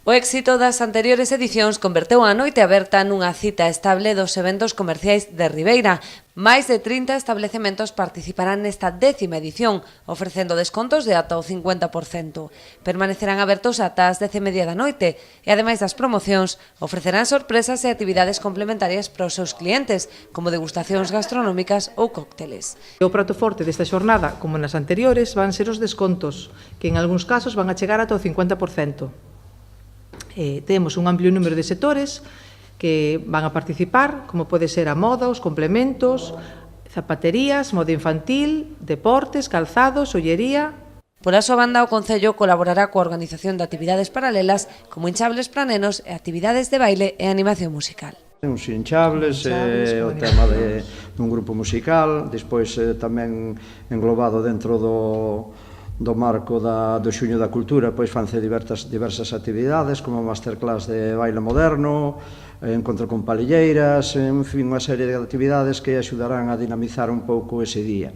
O éxito das anteriores edicións converteu a noite aberta nunha cita estable dos eventos comerciais de Ribeira. Máis de 30 establecementos participarán nesta 10ª edición, ofrecendo descontos de ata o 50%. Permanecerán abertos ata as 10:30 da noite e, ademais das promocións, ofrecerán sorpresas e actividades complementarias para os seus clientes, como degustacións gastronómicas ou cócteles. O prato forte desta xornada, como nas anteriores, van ser os descontos, que en algúns casos van a chegar ata o 50%. Temos un amplio número de sectores que van a participar, como pode ser a moda, os complementos, zapaterías, moda infantil, deportes, calzados, ollería. Por a súa banda, o Concello colaborará coa organización de actividades paralelas como hinchables para nenos e actividades de baile e animación musical. Uns hinchables, o tema dun grupo musical, despois tamén englobado dentro do marco do Xuño da Cultura, pois fanse diversas actividades, como masterclass de baile moderno, encontro con palilleiras, en fin, unha serie de actividades que axudarán a dinamizar un pouco ese día.